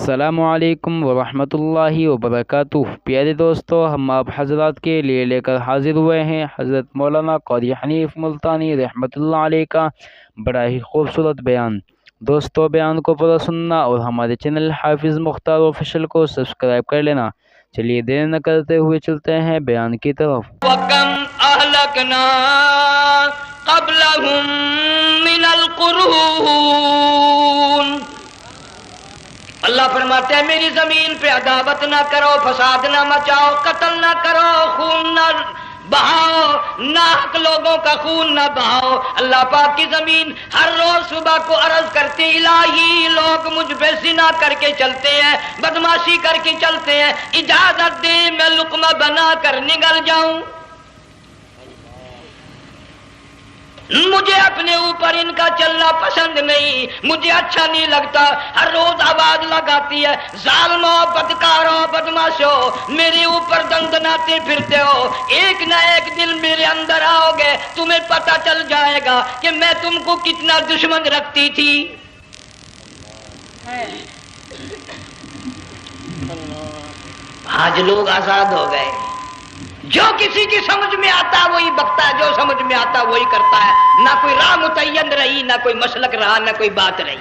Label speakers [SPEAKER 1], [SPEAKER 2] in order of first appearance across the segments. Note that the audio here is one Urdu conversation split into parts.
[SPEAKER 1] السلام علیکم ورحمۃ اللہ وبرکاتہ۔ پیارے دوستو، ہم آپ حضرات کے لیے لے کر حاضر ہوئے ہیں حضرت مولانا قاری حنیف ملتانی رحمۃ اللہ علیہ کا بڑا ہی خوبصورت بیان۔ دوستو، بیان کو پورا سننا اور ہمارے چینل حافظ مختار آفیشل کو سبسکرائب کر لینا۔ چلیے دیر نہ کرتے ہوئے چلتے ہیں بیان کی طرف۔
[SPEAKER 2] وَكَمْ أَهْلَكْنَا قَبْلَهُمْ مِنَ الْقُرُونِ۔ اللہ فرماتے ہیں میری زمین پہ عداوت نہ کرو، فساد نہ مچاؤ، قتل نہ کرو، خون نہ بہاؤ، ناحق لوگوں کا خون نہ بہاؤ۔ اللہ پاک کی زمین ہر روز صبح کو عرض کرتی الہی لوگ مجھ پہ زنا کر کے چلتے ہیں، بدماشی کر کے چلتے ہیں، اجازت دے میں لقمہ بنا کر نگل جاؤں۔ مجھے اپنے اوپر ان کا چلنا پسند نہیں، مجھے اچھا نہیں لگتا۔ ہر روز آواز لگاتی ہے ظالمو، بدکارو، بدماشو، میرے اوپر دندناتے پھرتے ہو، ایک نہ ایک دن میرے اندر آؤ گے، تمہیں پتہ چل جائے گا کہ میں تم کو کتنا دشمن رکھتی تھی۔ آج لوگ آزاد ہو گئے، جو کسی کی سمجھ میں آتا ہے وہی بکتا ہے، جو سمجھ میں آتا ہے وہی کرتا ہے، نہ کوئی راہ متعین رہی، نہ کوئی مسلک رہا، نہ کوئی بات رہی۔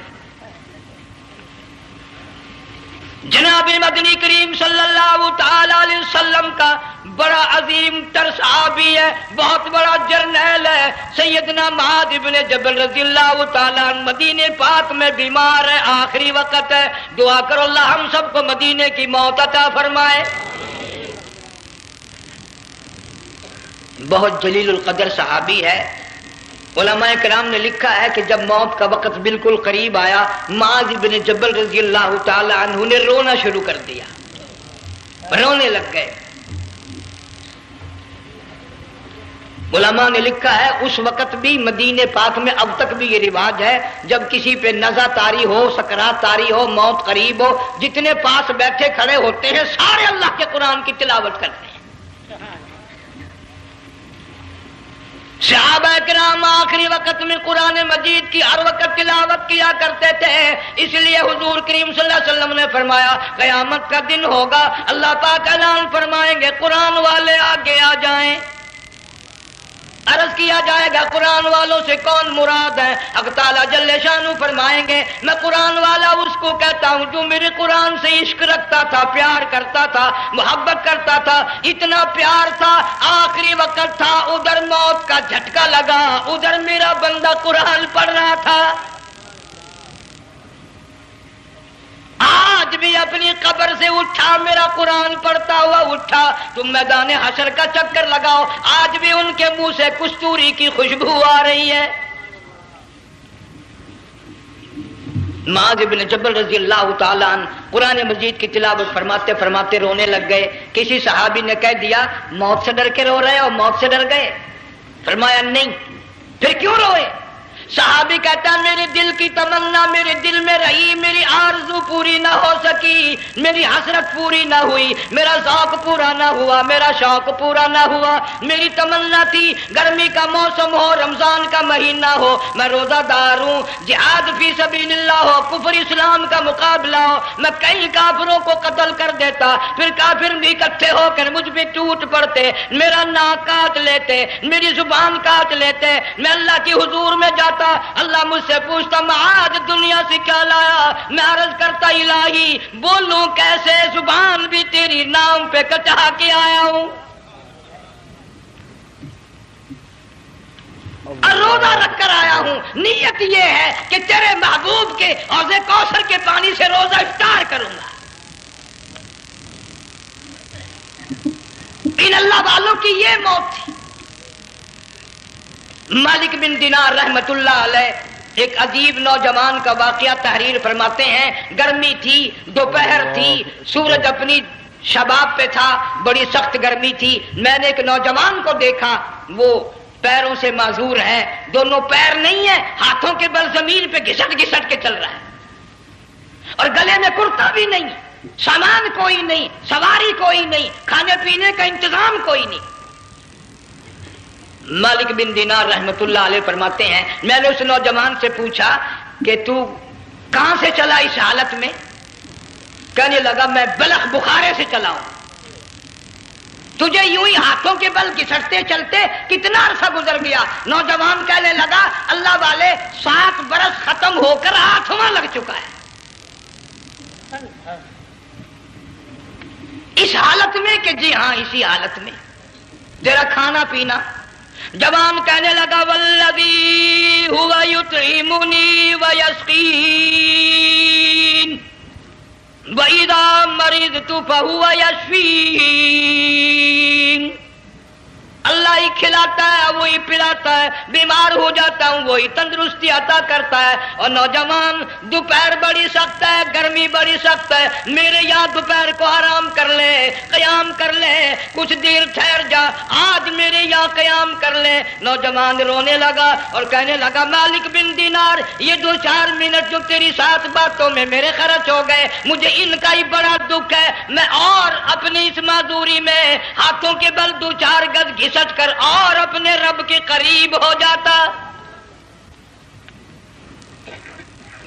[SPEAKER 2] جناب مدنی کریم صلی اللہ تعالی علیہ وسلم کا بڑا عظیم تر صحابی ہے، بہت بڑا جرنیل ہے، سیدنا معاذ ابن جبل رضی اللہ تعالی عنہ مدینے پاک میں بیمار ہے، آخری وقت ہے، دعا کرو اللہ ہم سب کو مدینے کی موت عطا فرمائے۔ بہت جلیل القدر صحابی ہے۔ علماء کرام نے لکھا ہے کہ جب موت کا وقت بالکل قریب آیا، معاذ بن جبل رضی اللہ تعالی عنہ نے رونا شروع کر دیا، رونے لگ گئے۔ علماء نے لکھا ہے اس وقت بھی مدینے پاک میں اب تک بھی یہ رواج ہے، جب کسی پہ نزع طاری ہو، سکرات طاری ہو، موت قریب ہو، جتنے پاس بیٹھے کھڑے ہوتے ہیں سارے اللہ کے قرآن کی تلاوت کرتے ہیں۔ صحابہ کرام آخری وقت میں قرآن مجید کی ہر وقت تلاوت کیا کرتے تھے، اس لیے حضور کریم صلی اللہ علیہ وسلم نے فرمایا قیامت کا دن ہوگا، اللہ پاک اعلان فرمائیں گے قرآن والے آگے آ جائیں۔ عرض کیا جائے گا قرآن والوں سے کون مراد ہے؟ حق تعالیٰ جل شانہ فرمائیں گے میں قرآن والا اس کو کہتا ہوں جو میرے قرآن سے عشق رکھتا تھا، پیار کرتا تھا، محبت کرتا تھا، اتنا پیار تھا آخری وقت تھا، ادھر موت کا جھٹکا لگا، ادھر میرا بندہ قرآن پڑھ رہا تھا۔ آج بھی اپنی قبر سے اٹھا، میرا قرآن پڑھتا ہوا اٹھا، تم میدان حشر کا چکر لگاؤ، آج بھی ان کے منہ سے کستوری کی خوشبو آ رہی ہے۔ معاذ بن جبل رضی اللہ تعالیٰ عنہ قرآن مجید کی تلاوت فرماتے فرماتے رونے لگ گئے۔ کسی صحابی نے کہہ دیا موت سے ڈر کے رو رہے ہو، موت سے ڈر گئے؟ فرمایا نہیں۔ پھر کیوں روئے؟ صحابی کہتا ہے میرے دل کی تمنا میرے دل میں رہی، میری آرزو پوری نہ ہو سکی، میری حسرت پوری نہ ہوئی، میرا ذوق پورا نہ ہوا، میرا شوق پورا نہ ہوا۔ میری تمنا تھی گرمی کا موسم ہو، رمضان کا مہینہ ہو، میں روزہ دار ہوں، جہاد فی سبیل اللہ ہو، کفر اسلام کا مقابلہ ہو، میں کئی کافروں کو قتل کر دیتا، پھر کافر بھی اکٹھے ہو کر مجھ پہ ٹوٹ پڑتے، میرا ناک کاٹ لیتے، میری زبان کاٹ لیتے، میں اللہ کی حضور میں جاتا، اللہ مجھ سے پوچھتا معاذ دنیا سے کیا لایا؟ میں عرض کرتا الہی بولوں کیسے، زبان بھی تیری نام پہ کٹا کے آیا ہوں، اور روزہ رکھ کر آیا ہوں، نیت یہ ہے کہ تیرے محبوب کے حوض کوثر کے پانی سے روزہ افطار کروں گا۔ ان اللہ والوں کی یہ موت تھی۔ مالک بن دینار رحمت اللہ علیہ ایک عجیب نوجوان کا واقعہ تحریر فرماتے ہیں۔ گرمی تھی، دوپہر تھی، سورج اپنی شباب پہ تھا، بڑی سخت گرمی تھی۔ میں نے ایک نوجوان کو دیکھا، وہ پیروں سے معذور ہے، دونوں پیر نہیں ہیں، ہاتھوں کے بل زمین پہ گھسٹ گھسٹ کے چل رہا ہے، اور گلے میں کرتا بھی نہیں، سامان کوئی نہیں، سواری کوئی نہیں، کھانے پینے کا انتظام کوئی نہیں۔ مالک بن دینار رحمت اللہ علیہ فرماتے ہیں میں نے اس نوجوان سے پوچھا کہ تو کہاں سے چلا اس حالت میں؟ کہنے لگا میں بلخ بخارے سے چلاؤں، تجھے یوں ہی ہاتھوں کے بل گھسٹتے چلتے کتنا عرصہ گزر گیا۔ نوجوان کہنے لگا اللہ والے 7 برس ختم ہو کر 8واں لگ چکا ہے، اس حالت میں کہ جی ہاں اسی حالت میں تیرا کھانا پینا۔ جوان کہنے لگا والذی ہوا یطعمنی ویسقین وَإِذَا مَرِضْتُ فَهُوَ يَشْفِينِ، اللہ ہی کھلاتا ہے وہی پلاتا ہے، بیمار ہو جاتا ہوں وہی تندرستی عطا کرتا ہے۔ اور نوجوان دوپہر بڑی سخت ہے، گرمی بڑی سخت ہے، میرے یہاں دوپہر کو آرام کر لے، قیام کر لے، کچھ دیر ٹھہر جا، آج میرے یہاں قیام کر لے۔ نوجوان رونے لگا اور کہنے لگا مالک بن دینار، یہ 2-4 منٹ جو تیری ساتھ باتوں میں میرے خرچ ہو گئے، مجھے ان کا ہی بڑا دکھ ہے، میں اور اپنی اس معذوری میں ہاتھوں کے بل 2-4 گز گھسٹ کر اور اپنے رب کے قریب ہو جاتا۔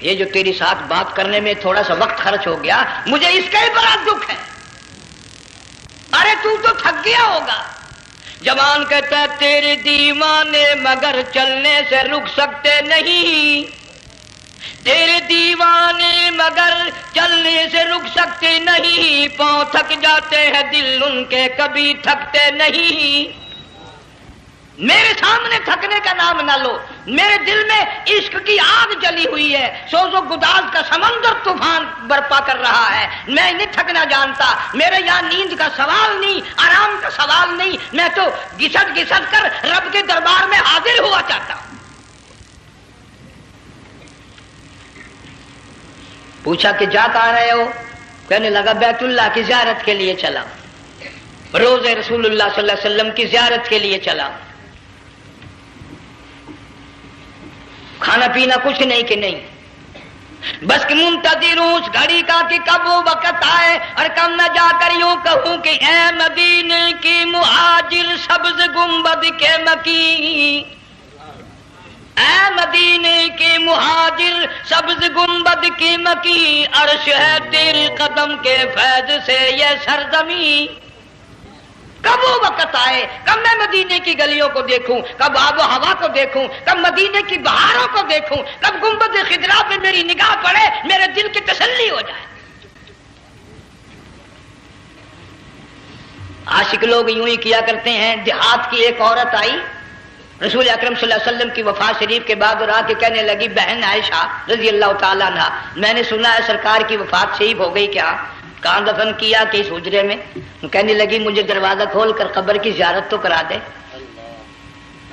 [SPEAKER 2] یہ جو تیری ساتھ بات کرنے میں تھوڑا سا وقت خرچ ہو گیا، مجھے اس کا ہی بڑا دکھ ہے۔ ارے تو تھک گیا ہوگا۔ جوان کہتا ہے تیرے دیوانے مگر چلنے سے رک سکتے نہیں، تیرے دیوانے مگر چلنے سے رک سکتے نہیں، پاؤں تھک جاتے ہیں دل ان کے کبھی تھکتے نہیں۔ میرے سامنے تھکنے کا نام نہ لو، میرے دل میں عشق کی آگ جلی ہوئی ہے، سوز و گداز کا سمندر طوفان برپا کر رہا ہے، میں نہیں تھکنا جانتا، میرے یہاں نیند کا سوال نہیں، آرام کا سوال نہیں، میں تو گھسٹ گھسٹ کر رب کے دربار میں حاضر ہوا چاہتا ہوں۔ پوچھا کہ جا کہاں رہے ہو؟ کہنے لگا بیت اللہ کی زیارت کے لیے چلا، روز رسول اللہ صلی اللہ علیہ وسلم کی زیارت کے لیے چلا۔ کھانا پینا کچھ نہیں کہ نہیں، بس کہ منتظر ہوں اس گھڑی کا کہ کب وہ وقت آئے اور کب میں جا کر یوں کہوں کہ اے مدینے کی مہاجر سبز گنبد کے مکی، اے مدینے کے مہاجر سبز گنبد کی مکی، عرش ہے تیرے قدم کے فیض سے یہ سرزمین۔ کب وہ وقت آئے، کب میں مدینے کی گلیوں کو دیکھوں، کب آب و ہوا کو دیکھوں، کب مدینے کی بہاروں کو دیکھوں، کب گنبد خضرا پہ میری نگاہ پڑے، میرے دل کی تسلی ہو جائے۔ عاشق لوگ یوں ہی کیا کرتے ہیں۔ دیہات کی ایک عورت آئی رسول اکرم صلی اللہ علیہ وسلم کی وفات شریف کے بعد اور آ کے کہنے لگی بہن عائشہ رضی اللہ تعالیٰ عنہ، میں نے سنا ہے سرکار کی وفات شریف ہو گئی، کیا کہاں دفن کیا کہ اس حجرے میں؟ کہنے لگی مجھے دروازہ کھول کر قبر کی زیارت تو کرا دے۔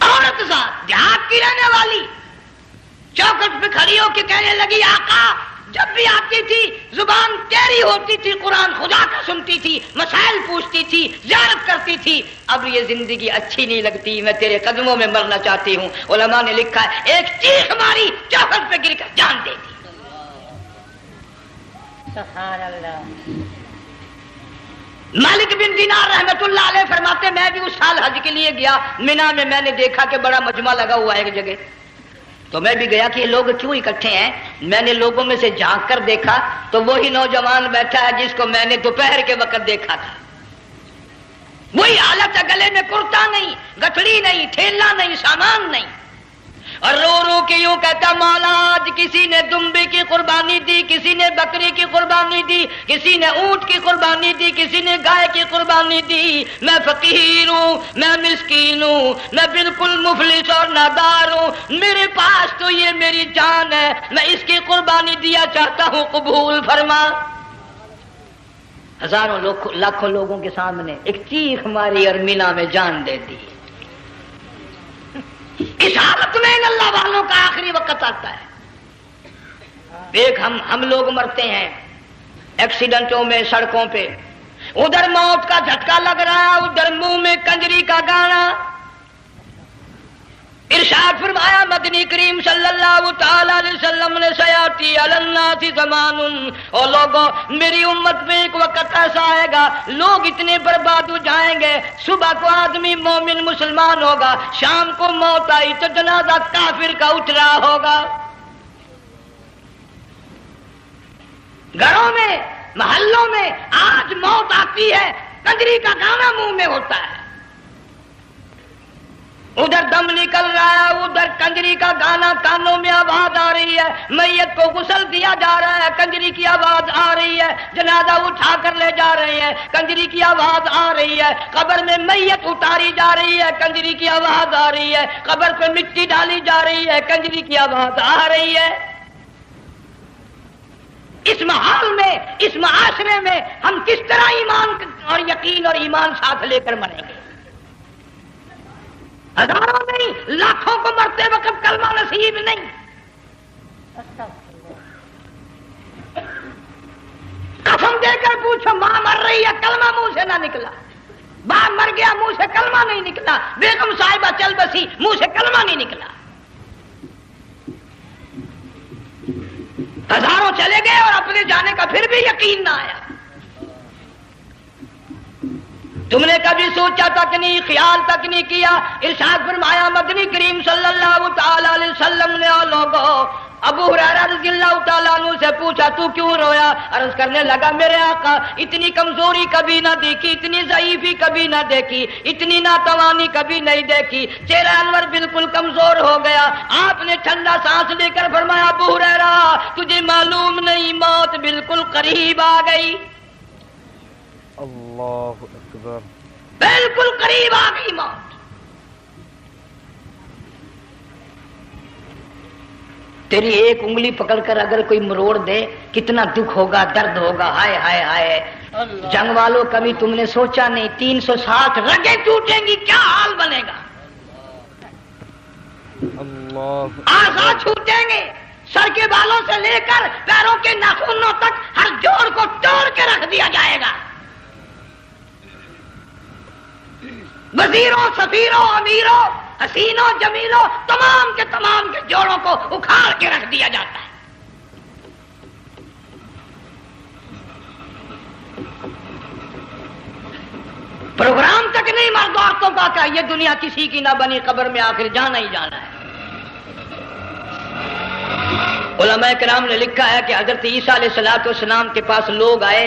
[SPEAKER 2] عورت ذات دیہات کی رہنے والی چوکھٹ پہ کھڑی ہو کے کہنے لگی آقا جب بھی آتی تھی زبان تیری ہوتی تھی، قرآن خدا کا سنتی تھی، مسائل پوچھتی تھی، زیارت کرتی تھی، اب یہ زندگی اچھی نہیں لگتی، میں تیرے قدموں میں مرنا چاہتی ہوں۔ علماء نے لکھا ہے ایک چیخ ماری، چوکھٹ پہ گر کر جان دے دی۔ سبحان اللہ۔ مالک بن دینار رحمت اللہ علیہ فرماتے میں بھی اس سال حج کے لیے گیا، مینا میں میں نے دیکھا کہ بڑا مجمع لگا ہوا ہے ایک جگہ، تو میں بھی گیا کہ یہ لوگ کیوں اکٹھے ہیں۔ میں نے لوگوں میں سے جھانک کر دیکھا تو وہی نوجوان بیٹھا ہے جس کو میں نے دوپہر کے وقت دیکھا تھا، وہی حالت ہے، گلے میں کرتا نہیں، گٹھڑی نہیں، ٹھیلا نہیں، سامان نہیں، اور رو رو کے یوں کہتا مولا آج کسی نے دمبے کی قربانی دی، کسی نے بکری کی قربانی دی، کسی نے اونٹ کی قربانی دی، کسی نے گائے کی قربانی دی، میں فقیر ہوں، میں مسکین ہوں، میں بالکل مفلس اور نادار ہوں، میرے پاس تو یہ میری جان ہے، میں اس کی قربانی دیا چاہتا ہوں، قبول فرما۔ ہزاروں لاکھوں لوگوں کے سامنے ایک چیخ ماری اور مینا میں جان دے دی۔ اس حالت میں ان اللہ والوں کا آخری وقت آتا ہے۔ ایک ہم لوگ مرتے ہیں ایکسیڈنٹوں میں، سڑکوں پہ، ادھر موت کا جھٹکا لگ رہا، ادھر منہ میں کنجری کا گانا۔ ارشاد فرمایا مدنی کریم صلی اللہ تعالی علیہ وسلم نے سیاتی علی الناس زمان، اور لوگوں میری امت میں ایک وقت ایسا آئے گا لوگ اتنے برباد ہو جائیں گے، صبح کو آدمی مومن مسلمان ہوگا، شام کو موت آئی تو جنازہ کافر کا اٹھ رہا ہوگا، گھروں میں محلوں ہزاروں میں آج موت آتی ہے، کنجری کا گانا منہ میں ہوتا ہے، ادھر دم نکل رہا ہے، ادھر کنجری کا گانا کانوں میں آواز آ رہی ہے، میت کو غسل دیا جا رہا ہے، کنجری کی آواز آ رہی ہے، جنازہ اٹھا کر لے جا رہے ہیں، کنجری کی آواز آ رہی ہے، قبر میں میت اتاری جا رہی ہے، کنجری کی آواز آ رہی ہے، قبر پہ مٹی ڈالی جا رہی ہے، کنجری کی آواز آ رہی ہے۔ اس ماحول میں، اس معاشرے میں ہم کس طرح ایمان اور یقین اور ایمان ساتھ لے کر مریں گے؟ ہزاروں نہیں، لاکھوں کو مرتے وقت کلمہ نصیب نہیں۔ قسم دے کر پوچھو، ماں مر رہی ہے، کلمہ منہ سے نہ نکلا، باپ مر گیا، منہ سے کلمہ نہیں نکلا، بیگم صاحبہ چل بسی، منہ سے کلمہ نہیں نکلا۔ ہزاروں چلے گئے اور اپنے جانے کا پھر بھی یقین نہ آیا۔ تم نے کبھی سوچا تک نہیں، خیال تک نہیں کیا؟ ارشاد فرمایا مدنی کریم صلی اللہ تعالی علیہ وسلم نے لوگوں ابو ہریرہ رضی اللہ تعالیٰ عنہ سے پوچھا تو کیوں رویا؟ عرض کرنے لگا میرے آقا اتنی کمزوری کبھی نہ دیکھی، اتنی ضعیفی کبھی نہ دیکھی، اتنی ناتوانی کبھی نہیں دیکھی، چہرہ انور بالکل کمزور ہو گیا۔ آپ نے ٹھنڈا سانس لے کر فرمایا ابو ہریرہ تجھے معلوم نہیں موت بالکل قریب آ گئی،
[SPEAKER 1] اللہ اکبر،
[SPEAKER 2] بالکل قریب آ گئی موت۔ تیری ایک انگلی پکڑ کر اگر کوئی مروڑ دے کتنا دکھ ہوگا، درد ہوگا، ہائے ہائے ہائے۔ جنگ والوں کبھی تم نے سوچا نہیں 360 رگیں ٹوٹیں گی کیا حال بنے گا، اعضاء چھوٹیں گے، سر کے بالوں سے لے کر پیروں کے ناخنوں تک ہر جوڑ کو توڑ کے رکھ دیا جائے گا، وزیروں، سفیروں، امیروں، حسینوں، جمیلوں، تمام کے جوڑوں کو اکھاڑ کے رکھ دیا جاتا ہے۔ پروگرام تک نہیں مرد عورتوں کا کہ یہ دنیا کسی کی نہ بنی، قبر میں آخر جانا ہی جانا ہے۔ علماء کرام نے لکھا ہے کہ حضرت عیسیٰ علیہ السلام کے پاس لوگ آئے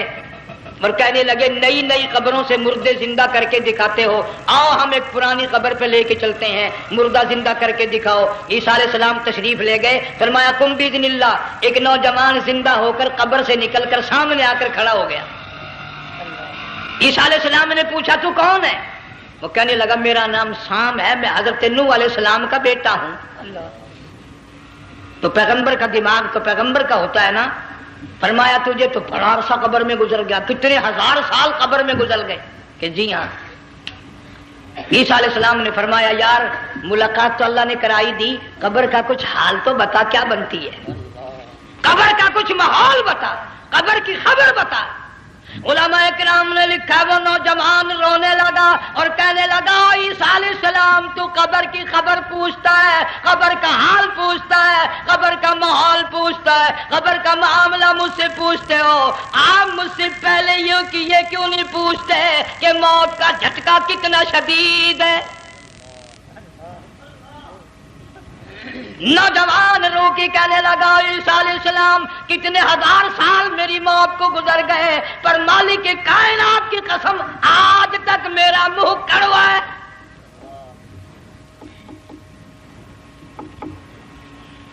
[SPEAKER 2] اور کہنے لگے نئی نئی قبروں سے مردے زندہ کر کے دکھاتے ہو، آؤ ہم ایک پرانی قبر پہ لے کے چلتے ہیں، مردہ زندہ کر کے دکھاؤ۔ عیسیٰ علیہ السلام تشریف لے گئے، فرمایا قم باذن اللہ، ایک نوجوان زندہ ہو کر قبر سے نکل کر سامنے آ کر کھڑا ہو گیا۔ عیسیٰ علیہ السلام نے پوچھا تو کون ہے؟ وہ کہنے لگا میرا نام سام ہے، میں حضرت نوح علیہ السلام کا بیٹا ہوں۔ تو پیغمبر کا دماغ تو پیغمبر کا ہوتا ہے نا۔ فرمایا تجھے تو بڑا عرصہ قبر میں گزر گیا، کتنے ہزار سال قبر میں گزر گئے؟ کہ جی ہاں۔ عیسیٰ علیہ السلام نے فرمایا یار ملاقات تو اللہ نے کرائی دی، قبر کا کچھ حال تو بتا کیا بنتی ہے، قبر کا کچھ ماحول بتا، قبر کی خبر بتا۔ علماء کرام نے لکھا وہ نوجوان رونے لگا اور کہنے لگا عیسیٰ علیہ السلام تو قبر کی خبر پوچھتا ہے، قبر کا حال پوچھتا ہے، قبر کا ماحول پوچھتا ہے، قبر کا معاملہ مجھ سے پوچھتے ہو، آپ مجھ سے پہلے یہ کیوں نہیں پوچھتے کہ موت کا جھٹکا کتنا شدید ہے؟ نوجوان رو کے کہنے لگا عیسیٰ علیہ السلام کتنے ہزار سال میری موت کو گزر گئے پر مالک کائنات کی قسم آج تک میرا منہ کڑوا ہے۔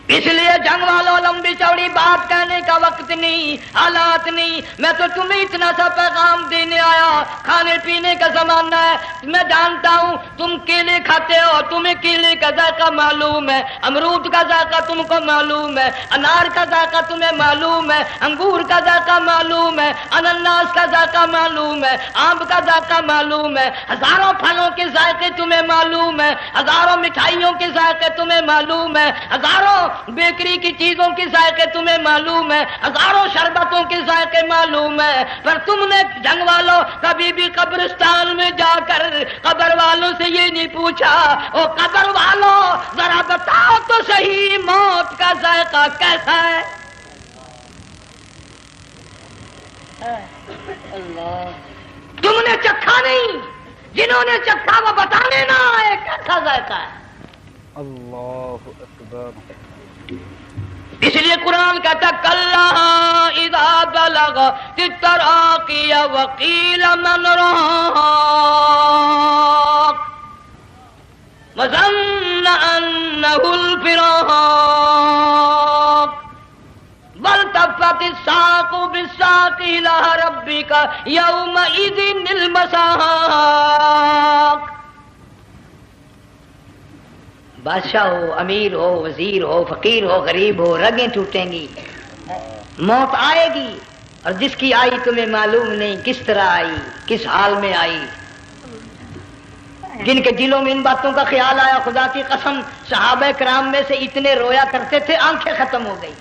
[SPEAKER 2] اس لیے جنگ والوں لمبی چوڑی بات کہنے کا وقت نہیں، حالات نہیں، میں تو تمہیں اتنا سا پیغام دینے آیا، کھانے پینے کا زمانہ ہے، میں جانتا ہوں تم کیلے کھاتے ہو، تمہیں کیلے کا ذائقہ معلوم ہے، امرود کا ذائقہ تم کو معلوم ہے، انار کا ذائقہ تمہیں معلوم ہے، انگور کا ذائقہ معلوم ہے، انناس کا ذائقہ معلوم ہے، آم کا ذائقہ معلوم ہے، ہزاروں پھلوں کے ذائقے تمہیں معلوم ہے، ہزاروں مٹھائیوں کے ذائقے تمہیں معلوم ہے، ہزاروں بیکری کی چیزوں کے ذائقے تمہیں معلوم ہے، ہزاروں شربتوں کے ذائقے معلوم ہے، پر تم نے جنگ والوں کبھی بھی قبرستان میں جا کر قبر والوں سے یہ نہیں پوچھا او قبر والوں ذرا بتاؤ تو صحیح موت کا ذائقہ کیسا ہے؟ تم نے چکھا نہیں، جنہوں نے چکھا وہ بتانے نہ آئے کیسا ذائقہ ہے۔
[SPEAKER 1] اللہ اکبر۔
[SPEAKER 2] اس لیے قرآن کہتا کلا اذا بلغت التراقی بقي وقيل من راق وظن أنه الفراق والتفت الساق بالساق إلى ربك يومئذ المساق. بادشاہ ہو، امیر ہو، وزیر ہو، فقیر ہو، غریب ہو، رگیں ٹوٹیں گی، موت آئے گی، اور جس کی آئی تمہیں معلوم نہیں کس طرح آئی، کس حال میں آئی. جن کے دلوں میں ان باتوں کا خیال آیا، خدا کی قسم صحابہ کرام میں سے اتنے رویا کرتے تھے آنکھیں ختم ہو گئی.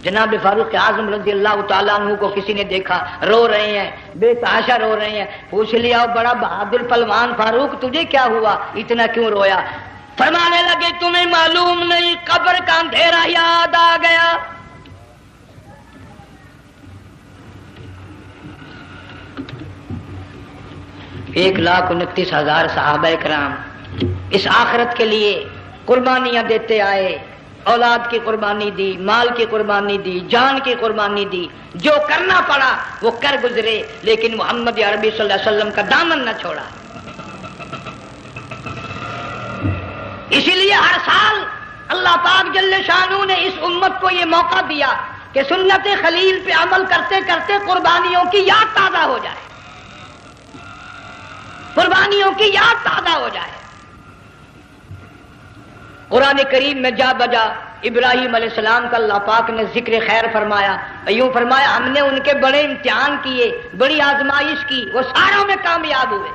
[SPEAKER 2] جناب فاروق اعظم رضی اللہ تعالیٰ عنہ کو کسی نے دیکھا رو رہے ہیں، بے تحاشا رو رہے ہیں. پوچھ لیا بڑا بہادر پہلوان فاروق تجھے کیا ہوا، اتنا کیوں رویا؟ فرمانے لگے تمہیں معلوم نہیں قبر کا اندھیرا یاد آ گیا. 1,29,000 صحابہ کرام اس آخرت کے لیے قربانیاں دیتے آئے، اولاد کی قربانی دی، مال کی قربانی دی، جان کی قربانی دی، جو کرنا پڑا وہ کر گزرے، لیکن محمد عربی صلی اللہ علیہ وسلم کا دامن نہ چھوڑا. اسی لیے ہر سال اللہ پاک جل شانہ نے اس امت کو یہ موقع دیا کہ سنت خلیل پہ عمل کرتے کرتے قربانیوں کی یاد تازہ ہو جائے، قربانیوں کی یاد تازہ ہو جائے. قرآن کریم میں جا بجا ابراہیم علیہ السلام کا اللہ پاک نے ذکر خیر فرمایا، یوں فرمایا ہم نے ان کے بڑے امتحان کیے، بڑی آزمائش کی، وہ ساروں میں کامیاب ہوئے.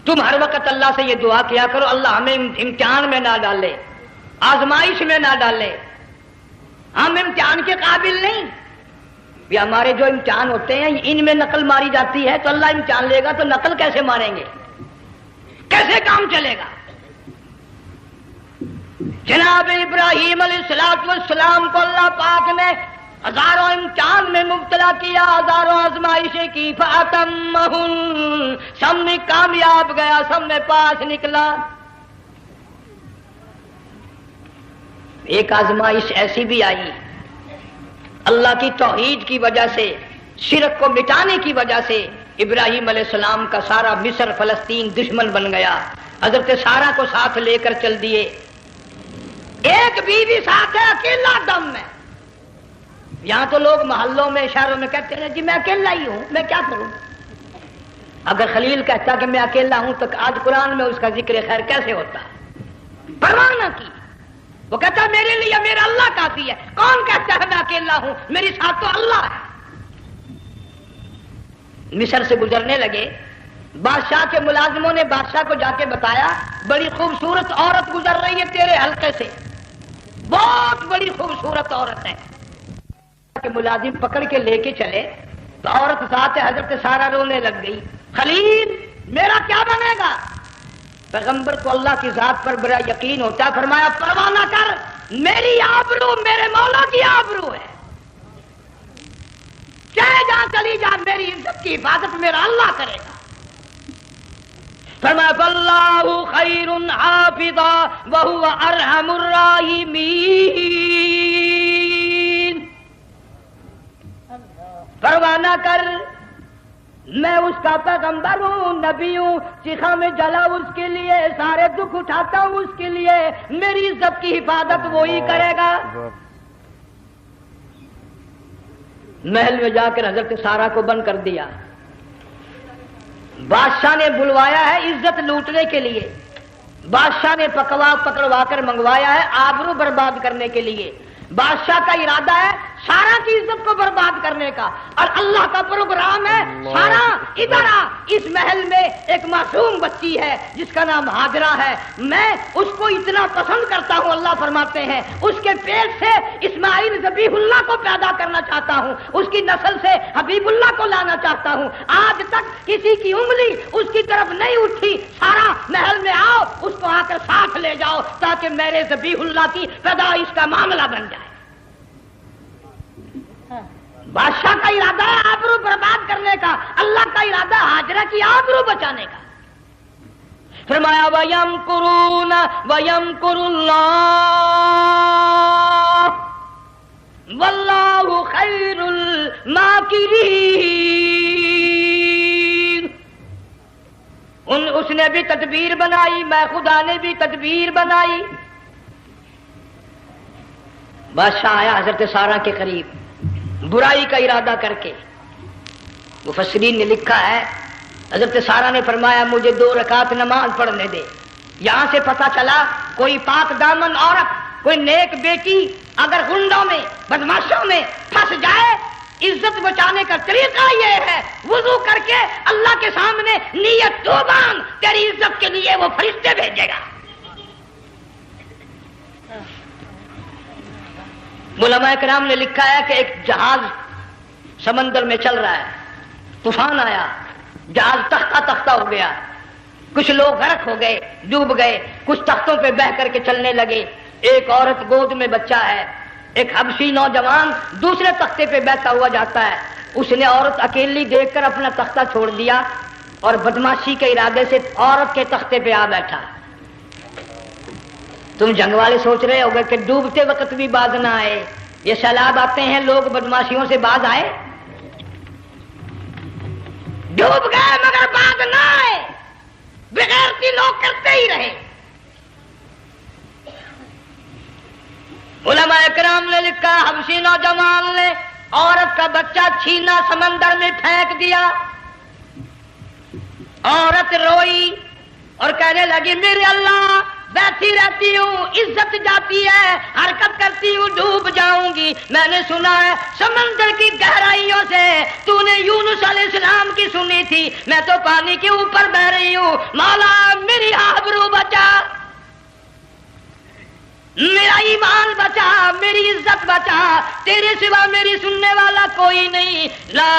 [SPEAKER 2] تم ہر وقت اللہ سے یہ دعا کیا کرو اللہ ہمیں امتحان میں نہ ڈالے، آزمائش میں نہ ڈالے، ہم امتحان کے قابل نہیں. یہ ہمارے جو امتحان ہوتے ہیں ان میں نقل ماری جاتی ہے، تو اللہ امتحان لے گا تو نقل کیسے ماریں گے، کیسے کام چلے گا؟ جناب ابراہیم علیہ السلام کو اللہ پاک نے ہزاروں امتحان میں مبتلا کیا، ہزاروں آزمائشیں کی، فَأَتَمَّهُنْ سب میں کامیاب گیا، سب میں پاس نکلا. ایک آزمائش ایسی بھی آئی اللہ کی توحید کی وجہ سے، شرک کو مٹانے کی وجہ سے ابراہیم علیہ السلام کا سارا مصر فلسطین دشمن بن گیا. حضرت سارہ کو ساتھ لے کر چل دیے، ایک بیوی ساتھ ہے اکیلا دم میں. یہاں تو لوگ محلوں میں شہروں میں کہتے ہیں جی میں اکیلا ہی ہوں، میں کیا کروں. اگر خلیل کہتا کہ میں اکیلا ہوں تو آج قرآن میں اس کا ذکر خیر کیسے ہوتا؟ پرواہ نہ کی، وہ کہتا میرے لیے میرا اللہ کافی ہے. کون کہتا ہے میں اکیلا ہوں، میری ساتھ تو اللہ ہے. مصر سے گزرنے لگے، بادشاہ کے ملازموں نے بادشاہ کو جا کے بتایا بڑی خوبصورت عورت گزر رہی ہے تیرے حلقے سے، بہت بڑی خوبصورت عورت ہے. کہ ملازم پکڑ کے لے کے چلے تو عورت ساتھ حضرت سارہ رونے لگ گئی. خلیل میرا کیا بنے گا؟ پیغمبر کو اللہ کی ذات پر بڑا یقین ہوتا، فرمایا پرواہ نہ کر، میری آبرو میرے مولا کی آبرو ہے، چاہے جہاں چلی جا میری عزت کی حفاظت میرا اللہ کرے گا. فرمایا فاللہ خیر حافظا وہو ارحم الراحمین. پرواہ نہ کر، میں اس کا پیغمبر ہوں، نبی ہوں، چیخا میں جلا اس کے لیے، سارے دکھ اٹھاتا ہوں اس کے لیے، میری عزت کی حفاظت وہی کرے گا. محل میں جا کر حضرت سارہ کو بند کر دیا. بادشاہ نے بلوایا ہے عزت لوٹنے کے لیے، بادشاہ نے پکڑوا کر منگوایا ہے آبرو برباد کرنے کے لیے. بادشاہ کا ارادہ ہے سارا کی عزت کو برباد کرنے کا، اور اللہ کا پروگرام ہے سارا ادھر آ، اس محل میں ایک معصوم بچی ہے جس کا نام ہاجرہ ہے، میں اس کو اتنا پسند کرتا ہوں، اللہ فرماتے ہیں اس کے پیٹ سے اسماعیل ذبیح اللہ کو پیدا کرنا چاہتا ہوں، اس کی نسل سے حبیب اللہ کو لانا چاہتا ہوں. آج تک کسی کی انگلی اس کی طرف نہیں اٹھی. سارا محل میں آؤ، اس کو آ کر ساتھ لے جاؤ تاکہ میرے ذبیح اللہ کی پیدائش کا معاملہ بن جائے. بادشاہ کا ارادہ ہے آبرو برباد کرنے کا، اللہ کا ارادہ ہے ہاجرہ کی آبرو بچانے کا. فرمایا وَيَمْكُرُونَ وَيَمْكُرُ اللَّهُ واللہ خیر الماکرین. اس نے بھی تدبیر بنائی، میں خدا نے بھی تدبیر بنائی. بادشاہ آیا حضرت سارہ کے قریب برائی کا ارادہ کر کے. مفسرین نے لکھا ہے حضرت سارہ نے فرمایا مجھے 2 رکعت نماز پڑھنے دے. یہاں سے پتہ چلا کوئی پاک دامن عورت، کوئی نیک بیٹی اگر غنڈوں میں بدماشوں میں پھنس جائے، عزت بچانے کا طریقہ یہ ہے وضو کر کے اللہ کے سامنے نیت تو باندھ، تیری عزت کے لیے وہ فرشتے بھیجے گا. علماء کرام نے لکھا ہے کہ ایک جہاز سمندر میں چل رہا ہے، طوفان آیا، جہاز تختہ تختہ ہو گیا، کچھ لوگ غرق ہو گئے، ڈوب گئے، کچھ تختوں پہ بہ کر کے چلنے لگے. ایک عورت گود میں بچہ ہے، ایک حبشی نوجوان دوسرے تختے پہ بیٹھا ہوا جاتا ہے. اس نے عورت اکیلی دیکھ کر اپنا تختہ چھوڑ دیا اور بدماشی کے ارادے سے عورت کے تختے پہ آ بیٹھا. تم جنگ والے سوچ رہے ہوگے کہ ڈوبتے وقت بھی باز نہ آئے. یہ سیلاب آتے ہیں لوگ بدماشیوں سے باز آئے؟ ڈوب گئے مگر باز نہ آئے، بغیرتی لوگ کرتے ہی رہے. علماء کرام نے لکھا حبشی نوجوان نے عورت کا بچہ چھینا سمندر میں پھینک دیا. عورت روئی اور کہنے لگی میرے اللہ بیٹھی رہتی ہوں، عزت جاتی ہے، حرکت کرتی ہوں، ڈوب جاؤں گی. میں نے سنا ہے سمندر کی گہرائیوں سے تو نے یونس علیہ السلام کی سنی تھی، میں تو پانی کے اوپر بہ رہی ہوں. مولا میری آبرو بچا، میرا ایمان بچا، میری عزت بچا، تیرے سوا میری سننے والا کوئی نہیں. لا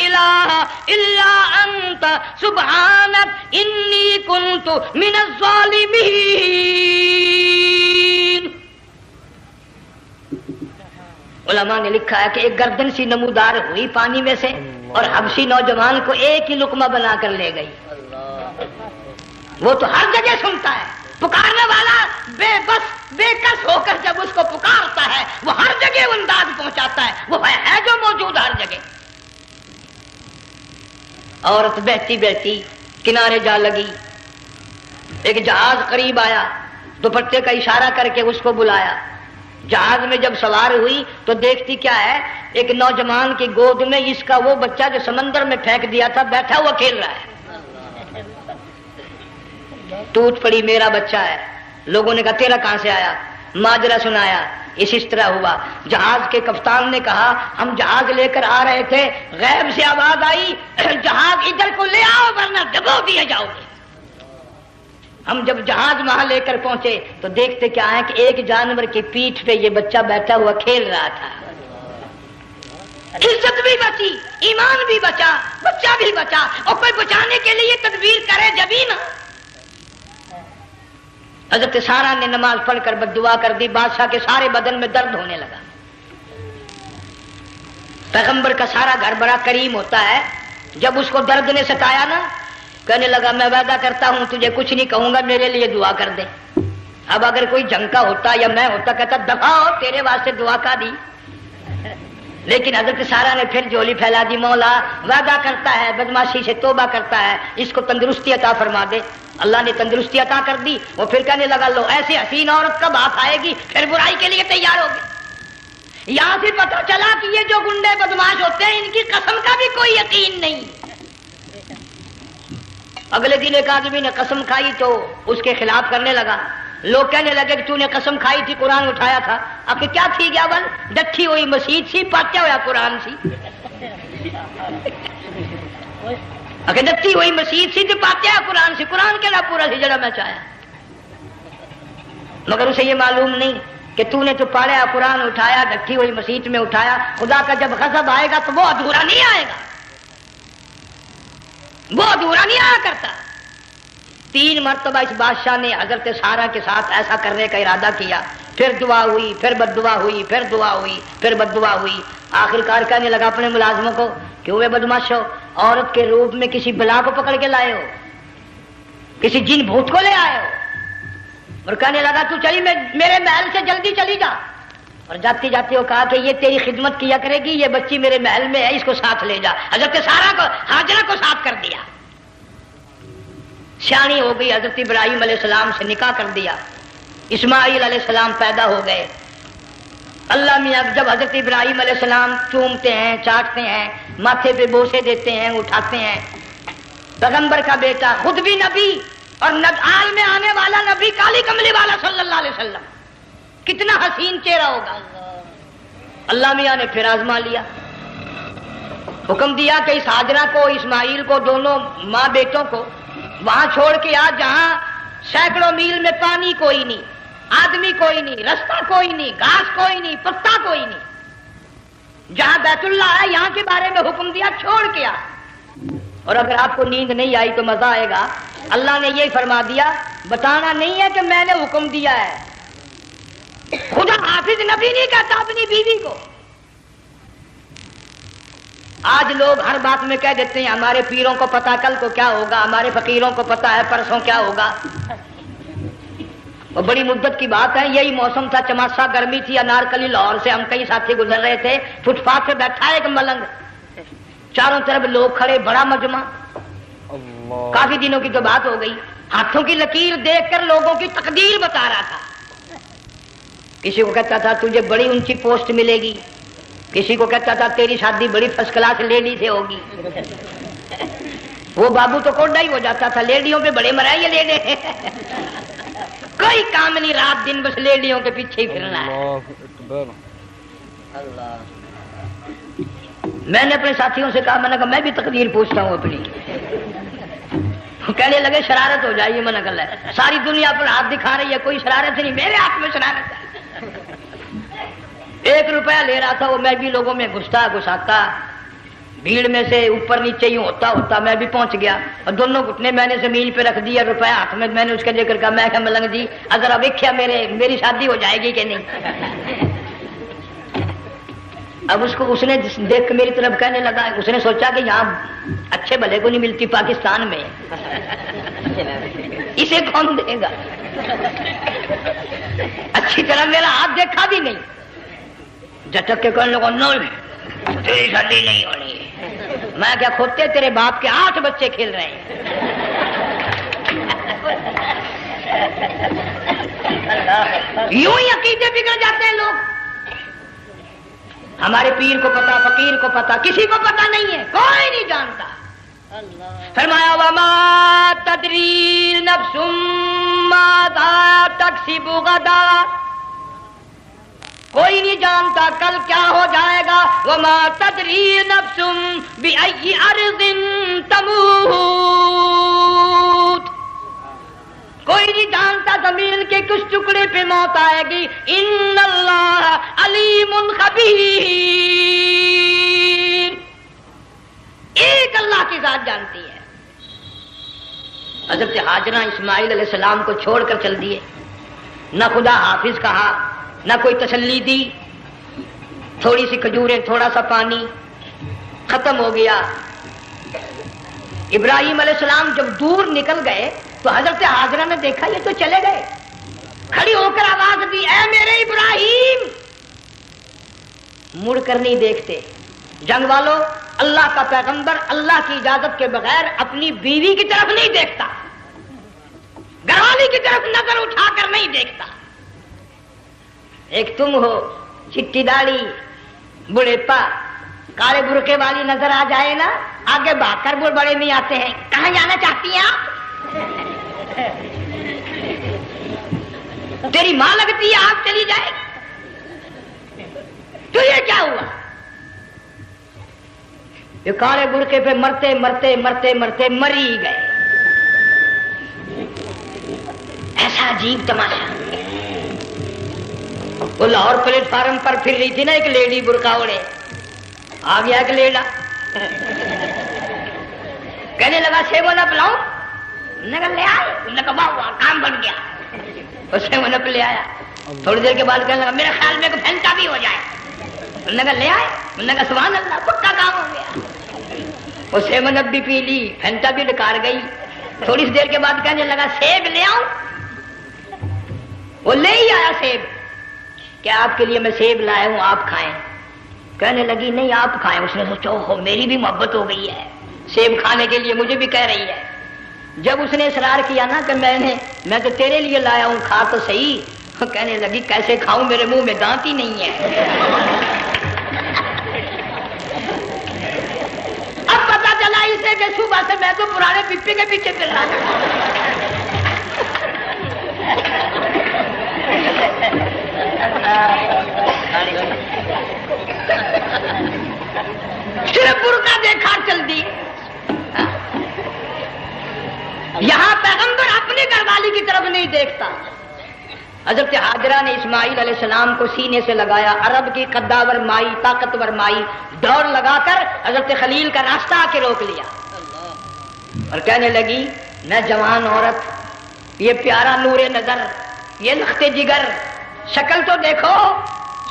[SPEAKER 2] الہ الا انت سبحانک انی کنت من الظالمین. علماء نے لکھا ہے کہ ایک گردن سی نمودار ہوئی پانی میں سے اور حبشی نوجوان کو ایک ہی لقمہ بنا کر لے گئی. وہ تو ہر جگہ سنتا ہے، پکارنے والا بے بس بے کس ہو کر جب اس کو پکارتا ہے وہ ہر جگہ انداز پہنچاتا ہے، وہ ہے جو موجود ہر جگہ. عورت بہتی بہتی کنارے جا لگی. ایک جہاز قریب آیا، دوپٹے کا اشارہ کر کے اس کو بلایا. جہاز میں جب سوار ہوئی تو دیکھتی کیا ہے، ایک نوجوان کی گود میں اس کا وہ بچہ جو سمندر میں پھینک دیا تھا بیٹھا ہوا کھیل رہا ہے. ٹوٹ پڑی میرا بچہ ہے. لوگوں نے کہا تیرا کہاں سے آیا؟ ماجرا سنایا. اس طرح ہوا. جہاز کے کپتان نے کہا ہم جہاز لے کر آ رہے تھے، غیب سے آواز آئی جہاز ادھر کو لے آؤ ورنہ ڈبو دیے جاؤ گے. ہم جب جہاز وہاں لے کر پہنچے تو دیکھتے کیا ہے کہ ایک جانور کی پیٹھ پہ یہ بچہ بیٹھا ہوا کھیل رہا تھا. عزت بھی بچی، ایمان بھی بچا، بچہ بھی بچا. اور کوئی بچانے کے لیے تدبیر کرے جبھی نا. حضرت سارہ نے نماز پڑھ کر بد دعا کر دی. بادشاہ کے سارے بدن میں درد ہونے لگا. پیغمبر کا سارا گھر بڑا کریم ہوتا ہے. جب اس کو درد نے ستایا نا، کہنے لگا میں وعدہ کرتا ہوں تجھے کچھ نہیں کہوں گا، میرے لیے دعا کر دے. اب اگر کوئی جنگ کا ہوتا یا میں ہوتا کہتا دفع ہو تیرے واسطے دعا کا دی. لیکن حضرت سارہ نے پھر جولی پھیلا دی. مولا وعدہ کرتا ہے، بدماشی سے توبہ کرتا ہے، اس کو تندرستی عطا فرما دے. اللہ نے تندرستی عطا کر دی. وہ پھر کہنے لگا لو ایسی حسین عورت کب ہاتھ آئے گی، پھر برائی کے لیے تیار ہو گئے. یہاں سے پتہ چلا کہ یہ جو گنڈے بدماش ہوتے ہیں ان کی قسم کا بھی کوئی یقین نہیں. اگلے دن ایک آدمی نے قسم کھائی تو اس کے خلاف کرنے لگا. لوگ کہنے لگے کہ تو نے قسم کھائی تھی، قرآن اٹھایا تھا. اب کیا تھی گیا بل ڈٹھی ہوئی مسجد سی، پاٹیا ہوا قرآن سی. اگر ڈٹھی ہوئی مسجد سی تو پاٹیا قرآن سی. قرآن کے نا پورا سی جڑا میں چاہیا. مگر اسے یہ معلوم نہیں کہ تو نے تو پاڑیا قرآن اٹھایا، ڈٹھی ہوئی مسجد میں اٹھایا. خدا کا جب غضب آئے گا تو وہ ادھورا نہیں آئے گا، وہ ادھورا نہیں آیا کرتا. 3 مرتبہ اس بادشاہ نے حضرت سارہ کے ساتھ ایسا کرنے کا ارادہ کیا. پھر دعا ہوئی، پھر بد دعا ہوئی، پھر دعا ہوئی، پھر بد دعا ہوئی. آخر کار کہنے لگا اپنے ملازموں کو کہ ہوئے بدماشو، عورت کے روپ میں کسی بلا کو پکڑ کے لائے ہو، کسی جن بھوت کو لے آئے ہو. اور کہنے لگا تو چلی میرے محل سے جلدی چلی جا. اور جاتی جاتی وہ کہا کہ یہ تیری خدمت کیا کرے گی، یہ بچی میرے محل میں ہے، اس کو ساتھ لے جا۔ حضرت سارہ کو، ہاجرہ کو ساتھ کر دیا، سیانی ہو گئی، حضرت ابراہیم علیہ السلام سے نکاح کر دیا، اسماعیل علیہ السلام پیدا ہو گئے۔ اللہ میاں جب حضرت ابراہیم علیہ السلام چومتے ہیں، چاٹتے ہیں، ماتھے پہ بوسے دیتے ہیں، اٹھاتے ہیں، پیغمبر کا بیٹا، خود بھی نبی اور آل میں آنے والا نبی، کالی کملی والا صلی اللہ علیہ وسلم، کتنا حسین چہرہ ہوگا۔ اللہ میاں نے پھر آزما لیا، حکم دیا کہ اس ہاجرہ کو، اسماعیل کو، دونوں ماں بیٹوں کو وہاں چھوڑ کے آ جہاں سینکڑوں میل میں پانی کوئی نہیں، آدمی کوئی نہیں، رستہ کوئی نہیں، گھاس کوئی نہیں، پتا کوئی نہیں، جہاں بیت اللہ ہے یہاں کے بارے میں حکم دیا، چھوڑ کے آ۔ اور اگر آپ کو نیند نہیں آئی تو مزہ آئے گا، اللہ نے یہ فرما دیا، بتانا نہیں ہے کہ میں نے حکم دیا ہے۔ خدا حافظ نبی نہیں کہتا اپنی بیوی کو۔ آج لوگ ہر بات میں کہہ دیتے ہیں ہمارے پیروں کو پتا کل کو کیا ہوگا، ہمارے فقیروں کو پتا ہے پرسوں کیا ہوگا۔ اور بڑی مدت کی بات ہے، یہی موسم تھا، چماسا گرمی تھی، انارکلی لاہور سے ہم کئی ساتھی گزر رہے تھے، فٹ پاتھ پہ بیٹھا ایک ملنگ، چاروں طرف لوگ کھڑے، بڑا مجمع، کافی دنوں کی تو بات ہو گئی، ہاتھوں کی لکیر دیکھ کر لوگوں کی تقدیر بتا رہا تھا۔ کسی کو کہتا تھا تجھے بڑی اونچی پوسٹ ملے گی، کسی کو کہتا تھا تیری شادی بڑی فرسٹ کلاس لیڈی سے ہوگی۔ وہ بابو تو کوڈا ہی ہو جاتا تھا، لیڈیوں پہ بڑے مرائے یہ لیڈے، کوئی کام نہیں، رات دن بس لیڈیوں کے پیچھے ہی پھرنا ہے۔ میں نے اپنے ساتھیوں سے کہا، میں نے کہا میں بھی تقدیر پوچھتا ہوں اپنی۔ کہنے لگے شرارت ہو جائے گی، میں نے کہا ساری دنیا پر ہاتھ دکھا رہی ہے، کوئی شرارت نہیں، میرے ہاتھ میں شرارت ہے۔ 1 روپیہ لے رہا تھا وہ، میں بھی لوگوں میں گھساتا، بھیڑ میں سے اوپر نیچے یوں ہوتا میں بھی پہنچ گیا، اور دونوں گھٹنے میں نے زمین پہ رکھ دیا، روپیہ ہاتھ میں نے اس کے لے کر کہا، میں کہا ملنگ جی اگر اب دیکھا میری شادی ہو جائے گی کہ نہیں۔ اب اس نے دیکھ کے میری طرف کہنے لگا، اس نے سوچا کہ یہاں اچھے بھلے کو نہیں ملتی پاکستان میں، اسے کون دے گا؟ اچھی طرح میرا ہاتھ دیکھا بھی نہیں، جھٹک کے کہنے لگا نہیں تیری شادی نہیں ہونی ہے۔ میں کیا کھوتے تیرے باپ کے 8 بچے کھیل رہے ہیں۔ یوں ہی عقیدے بگڑ جاتے ہیں لوگ۔ ہمارے پیر کو پتا، فقیر کو پتا، کسی کو پتا نہیں ہے، کوئی نہیں جانتا۔ فرمایا وما تدری نفس ماذا تکسب غدا، کوئی نہیں جانتا کل کیا ہو جائے گا۔ وما تدری نفس بأی ارض تموت، کوئی نہیں جانتا زمین کے کس ٹکڑے پہ موت آئے گی۔ ان اللہ علیم خبیر، ایک اللہ کی ذات جانتی ہے۔ حضرت ہاجرہ اسماعیل علیہ السلام کو چھوڑ کر چل دیے، نہ خدا حافظ کہا، نہ کوئی تسلی دی، تھوڑی سی کھجوریں، تھوڑا سا پانی، ختم ہو گیا۔ ابراہیم علیہ السلام جب دور نکل گئے تو حضرت ہاجرہ نے دیکھا یہ تو چلے گئے، کھڑی ہو کر آواز دی، اے میرے ابراہیم۔ مڑ کر نہیں دیکھتے۔ جنگ والوں، اللہ کا پیغمبر اللہ کی اجازت کے بغیر اپنی بیوی کی طرف نہیں دیکھتا، گھر والی کی طرف نظر اٹھا کر نہیں دیکھتا۔ ایک تم ہو، چٹی داڑھی، بڑھے پا، کالے برقعے والی نظر آ جائے نا، آگے بھاگ کر بڑے نہیں آتے ہیں، کہاں جانا چاہتی ہیں آپ؟ تیری ماں لگتی ہے آپ چلی جائے، تو یہ کیا ہوا؟ یہ کالے برقعے پہ مرتے مرتے مرتے مرتے مر ہی گئے۔ ایسا عجیب تماشا۔ وہ لاہور پلیٹ فارم پر پھر رہی تھی نا ایک لیڈی برقع اوڑے، آ گیا ایک لیڈا، کہنے لگا سیب نہ پلاؤں، نے کہا لے آئے، نے کہا واہ کام بن گیا، اسے وہ نپ لے آیا۔ تھوڑی دیر کے بعد کہنے لگا میرے خیال میں پھینٹا بھی ہو جائے، نے کہا لے آئے، نے کہا سبحان اللہ پکا کام ہو گیا۔ اسے منپ بھی پی لی، پھینٹا بھی ڈکار گئی۔ تھوڑی سی دیر کے بعد کہنے لگا سیب لے آؤں، وہ لے ہی آیا سیب۔ کہ آپ کے لیے میں سیب لایا ہوں آپ کھائیں. کہنے لگی نہیں آپ کھائیں. اس نے سوچا ہو میری بھی محبت ہو گئی ہے, سیب کھانے کے لیے مجھے بھی کہہ رہی ہے. جب اس نے اصرار کیا نا کہ میں تو تیرے لیے لایا ہوں کھا تو صحیح, کہنے لگی کیسے کھاؤں میرے منہ میں دانت ہی نہیں ہے. اب پتا چلا اسے کہ صبح سے میں تو پرانے پپی کے پیچھے پھر رہا تھا. صرف برقع دیکھا چل دی. یہاں پیغمبر اپنی گھر والی کی طرف نہیں دیکھتا. حضرت حاجرہ نے اسماعیل علیہ السلام کو سینے سے لگایا. عرب کی قداور مائی, طاقتور مائی, دوڑ لگا کر حضرت خلیل کا راستہ آ کے روک لیا اور کہنے لگی میں جوان عورت, یہ پیارا نور نظر, یہ لخت جگر, شکل تو دیکھو,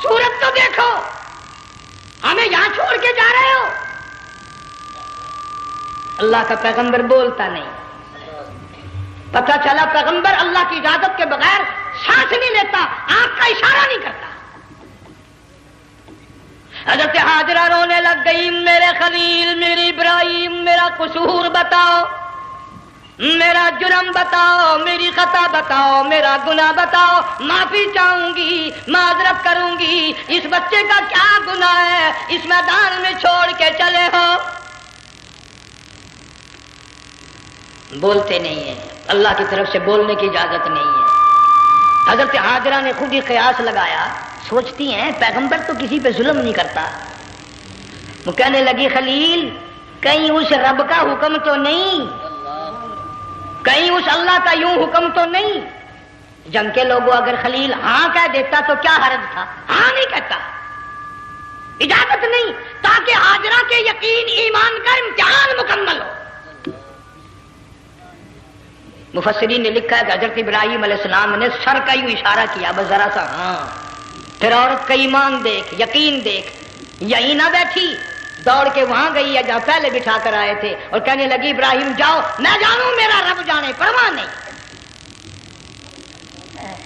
[SPEAKER 2] صورت تو دیکھو, ہمیں یہاں چھوڑ کے جا رہے ہو. اللہ کا پیغمبر بولتا نہیں. پتہ چلا پیغمبر اللہ کی اجازت کے بغیر سانس نہیں لیتا, آنکھ کا اشارہ نہیں کرتا. حضرت حاجرہ رونے لگ گئی, میرے خلیل, میری ابراہیم, میرا قصور بتاؤ, میرا جرم بتاؤ, میری خطا بتاؤ, میرا گناہ بتاؤ, معافی چاہوں گی, معذرت کروں گی. اس بچے کا کیا گناہ ہے اس میدان میں چھوڑ کے چلے ہو؟ بولتے نہیں ہیں, اللہ کی طرف سے بولنے کی اجازت نہیں ہے. حضرت حاجرہ نے خود ہی قیاس لگایا, سوچتی ہیں پیغمبر تو کسی پہ ظلم نہیں کرتا. وہ کہنے لگی خلیل کہیں اس رب کا حکم تو نہیں, کہیں اس اللہ کا یوں حکم تو نہیں. جنگ کے لوگوں اگر خلیل ہاں کہہ دیتا تو کیا حرج تھا, ہاں نہیں کہتا, اجازت نہیں, تاکہ حاجرہ کے یقین ایمان کا امتحان مکمل ہو. مفسرین نے لکھا ہے کہ حضرت ابراہیم علیہ السلام نے سر کا یوں اشارہ کیا, بس ذرا سا ہاں. پھر عورت کا ایمان دیکھ, یقین دیکھ, یہی نہ بیٹھی, دوڑ کے وہاں گئی یا جہاں پہلے بٹھا کر آئے تھے اور کہنے لگی ابراہیم جاؤ, میں جانوں میرا رب جانے, پرواہ نہیں.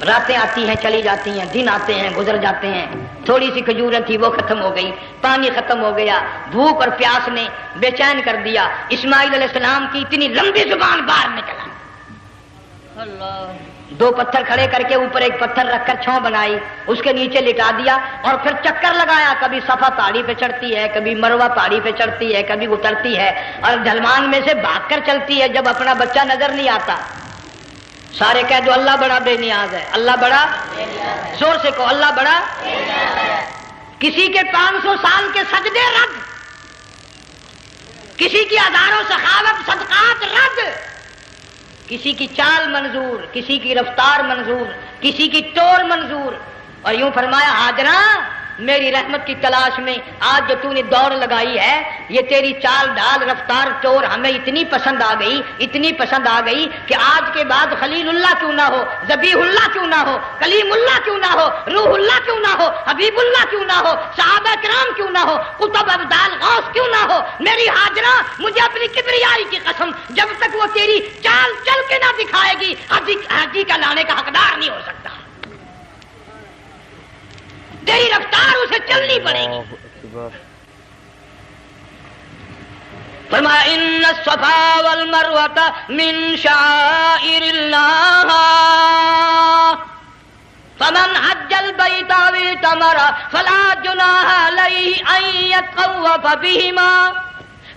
[SPEAKER 2] راتیں آتی ہیں چلی جاتی ہیں, دن آتے ہیں گزر جاتے ہیں. تھوڑی سی کھجوریں تھی وہ ختم ہو گئی, پانی ختم ہو گیا, بھوک اور پیاس نے بے چین کر دیا. اسماعیل علیہ السلام کی اتنی لمبی زبان باہر نکلا. دو پتھر کھڑے کر کے اوپر ایک پتھر رکھ کر چھاؤں بنائی, اس کے نیچے لٹا دیا اور پھر چکر لگایا. کبھی صفا پہاڑی پہ چڑھتی ہے, کبھی مروہ پہاڑی پہ چڑھتی ہے, کبھی اترتی ہے اور ڈھلوان میں سے بھاگ کر چلتی ہے. جب اپنا بچہ نظر نہیں آتا سارے کہہ دو اللہ بڑا بے نیاز ہے, اللہ بڑا, زور سے کہو اللہ بڑا. کسی کے 500 سال کے سجدے رد, کسی کی ہزاروں سخاوت صدقات رد, کسی کی چال منظور, کسی کی رفتار منظور, کسی کی ٹور منظور. اور یوں فرمایا حاجرہ میری رحمت کی تلاش میں آج جو تو نے دوڑ لگائی ہے, یہ تیری چال ڈال رفتار ٹور ہمیں اتنی پسند آ گئی, اتنی پسند آ گئی کہ آج کے بعد خلیل اللہ کیوں نہ ہو, ذبیح اللہ کیوں نہ ہو, کلیم اللہ کیوں نہ ہو, روح اللہ کیوں نہ ہو, حبیب اللہ کیوں نہ ہو, صحابہ کرام کیوں نہ ہو, قطب ابدال غوث کیوں نہ ہو. میری حاجرہ مجھے اپنی کبریائی کی قسم, جب تک وہ تیری چال چل کے نہ دکھائے گی حاجی کا لانے کا حقدار نہیں ہو سکتا. تیری رفتار اسے چلنی پڑے گی. فرمایا ان الصفا والمروہ من شعائر اللہ فمن حج البیت او اعتمر فلا جناح علیہ ان یطوف بہما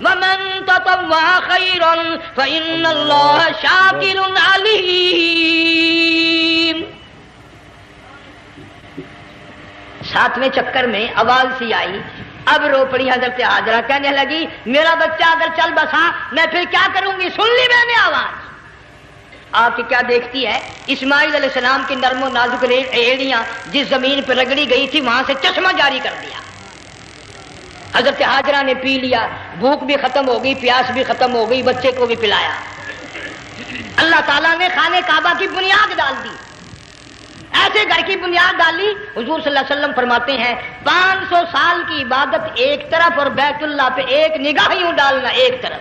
[SPEAKER 2] ومن تطوع خیرا فان اللہ شاکر علیم. 7ویں چکر میں آواز سی آئی, اب رو پڑی حضرت حاجرہ, کہنے لگی میرا بچہ اگر چل بسا میں پھر کیا کروں گی. سن لی میں نے آواز. آپ کی کیا دیکھتی ہے, اسماعیل علیہ السلام کی نرم و نازک ایڑیاں جس زمین پہ رگڑی گئی تھی وہاں سے چشمہ جاری کر دیا. حضرت حاجرہ نے پی لیا, بھوک بھی ختم ہو گئی, پیاس بھی ختم ہو گئی, بچے کو بھی پلایا. اللہ تعالیٰ نے خانے کعبہ کی بنیاد ڈال دی, ایسے گھر کی بنیاد ڈالی. حضور صلی اللہ علیہ وسلم فرماتے ہیں 500 سال کی عبادت ایک طرف اور بیت اللہ پہ ایک نگاہ یوں ڈالنا ایک طرف.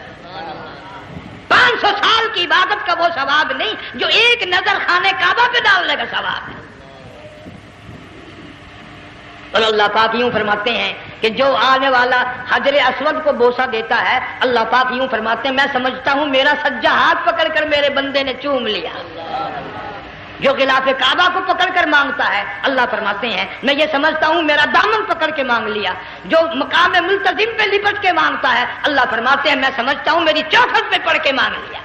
[SPEAKER 2] 500 سال کی عبادت کا وہ ثواب نہیں جو ایک نظر خانے کعبہ پہ ڈالنے کا ثواب ہے. اور اللہ پاک یوں فرماتے ہیں کہ جو آنے والا حجر اسود کو بوسہ دیتا ہے، اللہ پاک یوں فرماتے ہیں میں سمجھتا ہوں میرا سجا ہاتھ پکڑ کر میرے بندے نے چوم لیا۔ جو غلاف کعبہ کو پکڑ کر مانگتا ہے، اللہ فرماتے ہیں میں یہ سمجھتا ہوں میرا دامن پکڑ کے مانگ لیا۔ جو مقام ملتزم پہ لپٹ کے مانگتا ہے، اللہ فرماتے ہیں میں سمجھتا ہوں میری چوکھٹ پہ پڑھ کے مانگ لیا۔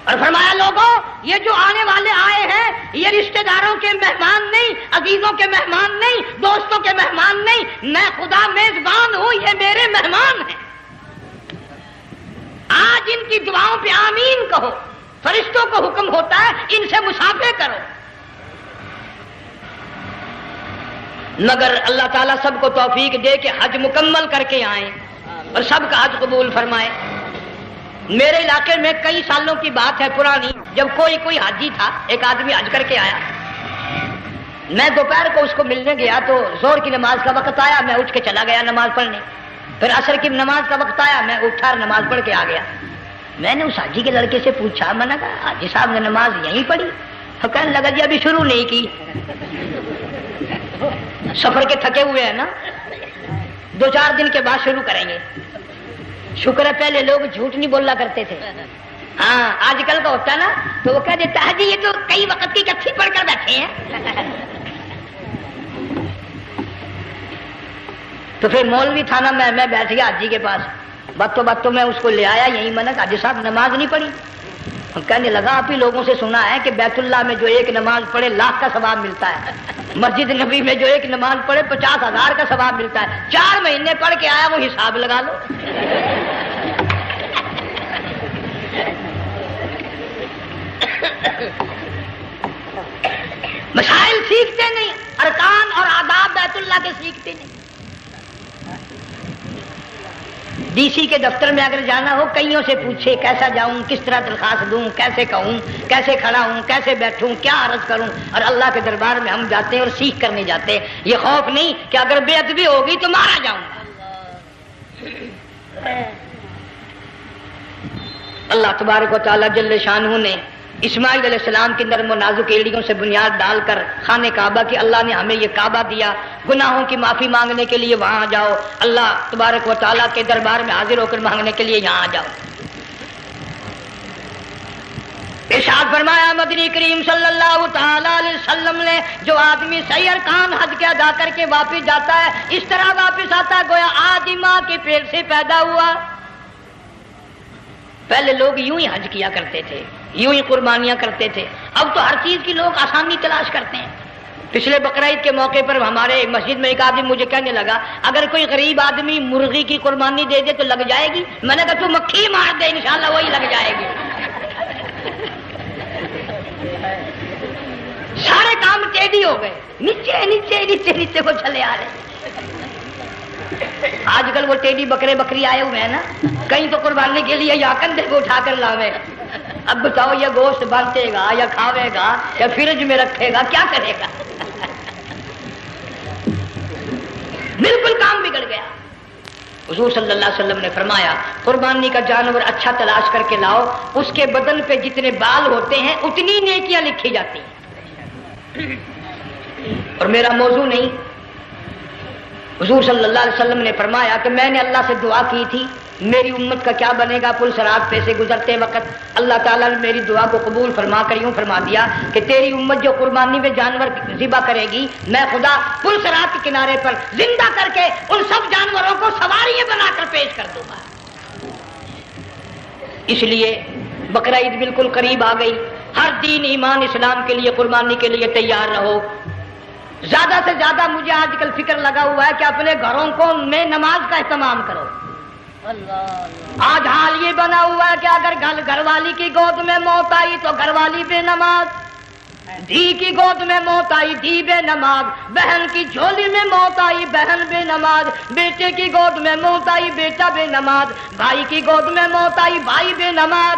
[SPEAKER 2] اور فرمایا لوگوں یہ جو آنے والے آئے ہیں یہ رشتہ داروں کے مہمان نہیں، عزیزوں کے مہمان نہیں، دوستوں کے مہمان نہیں، میں خدا میزبان ہوں، یہ میرے مہمان ہیں۔ آج ان کی دعاؤں پہ آمین کہو، فرشتوں کو حکم ہوتا ہے ان سے مصافحہ کرو۔ مگر اللہ تعالیٰ سب کو توفیق دے کہ حج مکمل کر کے آئیں اور سب کا حج قبول فرمائے۔ میرے علاقے میں کئی سالوں کی بات ہے پرانی، جب کوئی حاجی تھا، ایک آدمی حج کر کے آیا، میں دوپہر کو اس کو ملنے گیا تو زور کی نماز کا وقت آیا، میں اٹھ کے چلا گیا نماز پڑھنے۔ پھر عصر کی نماز کا وقت آیا، میں اٹھا اور نماز پڑھ کے آ گیا۔ میں نے اس حاجی کے لڑکے سے پوچھا، میں نے کہا حاجی صاحب نے نماز یہیں پڑھی؟ تو کہنے لگا جی ابھی شروع نہیں کی، سفر کے تھکے ہوئے ہیں نا، 2-4 دن کے بعد شروع کریں گے۔ شکر ہے پہلے لوگ جھوٹ نہیں بولا کرتے تھے، ہاں آج کل کا ہوتا ہے نا تو وہ کہہ دیتا ہے جی یہ تو کئی وقت کی کتھی پڑھ کر بیٹھے ہیں۔ تو پھر مولوی تھا نا، میں بیٹھ گیا حاجی کے پاس، باتوں میں اس کو لے آیا، یہی میں نے کہا حاجی صاحب نماز نہیں پڑھی؟ کہنے لگا آپ ہی لوگوں سے سنا ہے کہ بیت اللہ میں جو ایک نماز پڑھے 1,00,000 کا ثواب ملتا ہے، مسجد نبی میں جو ایک نماز پڑھے 50,000 کا ثواب ملتا ہے، 4 مہینے پڑھ کے آیا، وہ حساب لگا لو۔ مسائل سیکھتے نہیں، ارکان اور آداب بیت اللہ کے سیکھتے نہیں۔ ڈی سی کے دفتر میں اگر جانا ہو کئیوں سے پوچھے کیسا جاؤں، کس طرح درخواست دوں، کیسے کہوں، کیسے کھڑا ہوں، کیسے بیٹھوں، کیا عرض کروں، اور اللہ کے دربار میں ہم جاتے ہیں اور سیکھ کرنے جاتے ہیں، یہ خوف نہیں کہ اگر بے ادبی ہوگی تو مارا جاؤں گا۔ اللہ تبارک و تعالیٰ جل شانہ نے اسماعیل علیہ السلام کی نرم و نازک ایڑیوں سے بنیاد ڈال کر خانہ کعبہ کی، اللہ نے ہمیں یہ کعبہ دیا، گناہوں کی معافی مانگنے کے لیے وہاں جاؤ، اللہ تبارک و تعالیٰ کے دربار میں حاضر ہو کر مانگنے کے لیے یہاں جاؤ۔ ارشاد فرمایا مدنی کریم صلی اللہ تعالی علیہ وسلم نے جو آدمی صحیح ارکان حج کے ادا کر کے واپس جاتا ہے اس طرح واپس آتا ہے گویا آدمی ماں کے پیٹ سے پیدا ہوا۔ پہلے لوگ یوں ہی حج کیا کرتے تھے، یوں ہی قربانیاں کرتے تھے، اب تو ہر چیز کی لوگ آسانی تلاش کرتے ہیں۔ پچھلے بقرعید کے موقع پر ہمارے مسجد میں ایک آدمی مجھے کہنے لگا اگر کوئی غریب آدمی مرغی کی قربانی دے دے تو لگ جائے گی؟ میں نے کہا تو مکھی مار دے انشاءاللہ وہی لگ جائے گی۔ سارے کام ٹیڑھی ہو گئے، نیچے نیچے نیچے نیچے کو چلے آ رہے۔ آج کل وہ ٹیڑھی بکرے بکری آئے ہوئے ہیں نا، کہیں تو قربانی کے لیے یا کندھے کو اٹھا کر لاوے۔ اب بتاؤ یہ گوشت بانٹے گا یا کھاوے گا یا فریج میں رکھے گا، کیا کرے گا؟ بالکل کام بگڑ گیا۔ حضور صلی اللہ علیہ وسلم نے فرمایا قربانی کا جانور اچھا تلاش کر کے لاؤ، اس کے بدن پہ جتنے بال ہوتے ہیں اتنی نیکیاں لکھی جاتی ہیں۔ اور میرا موضوع نہیں، حضور صلی اللہ علیہ وسلم نے فرمایا کہ میں نے اللہ سے دعا کی تھی میری امت کا کیا بنے گا، پل صراط پہ سے گزرتے وقت اللہ تعالیٰ نے میری دعا کو قبول فرما کر یوں فرما دیا کہ تیری امت جو قربانی میں جانور ذبح کرے گی میں خدا پل صراط کے کنارے پر زندہ کر کے ان سب جانوروں کو سواریاں بنا کر پیش کر دوں گا۔ اس لیے بقرعید بالکل قریب آ گئی، ہر دین ایمان اسلام کے لیے قربانی کے لیے تیار رہو۔ زیادہ سے زیادہ مجھے آج کل فکر لگا ہوا ہے کہ اپنے گھروں کو میں نماز کا اہتمام کرو۔ آج حال یہ بنا ہوا ہے کہ اگر گھر والی کی گود میں موت آئی تو گھر والی بے نماز، دھی کی گود میں موت آئی دھی بے نماز، بہن کی جھولی میں موت آئی بہن بے نماز، بیٹے کی گود میں موت آئی بیٹا بے نماز، بھائی کی گود میں موت آئی بھائی بے نماز۔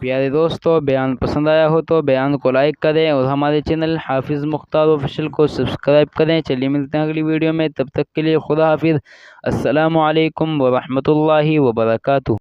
[SPEAKER 1] پیارے دوستوں بیان پسند آیا ہو تو بیان کو لائک کریں اور ہمارے چینل حافظ مختار آفیشیل کو سبسکرائب کریں۔ چلیے ملتے ہیں اگلی ویڈیو میں، تب تک کے لیے خدا حافظ۔ السلام علیکم ورحمۃ اللہ وبرکاتہ۔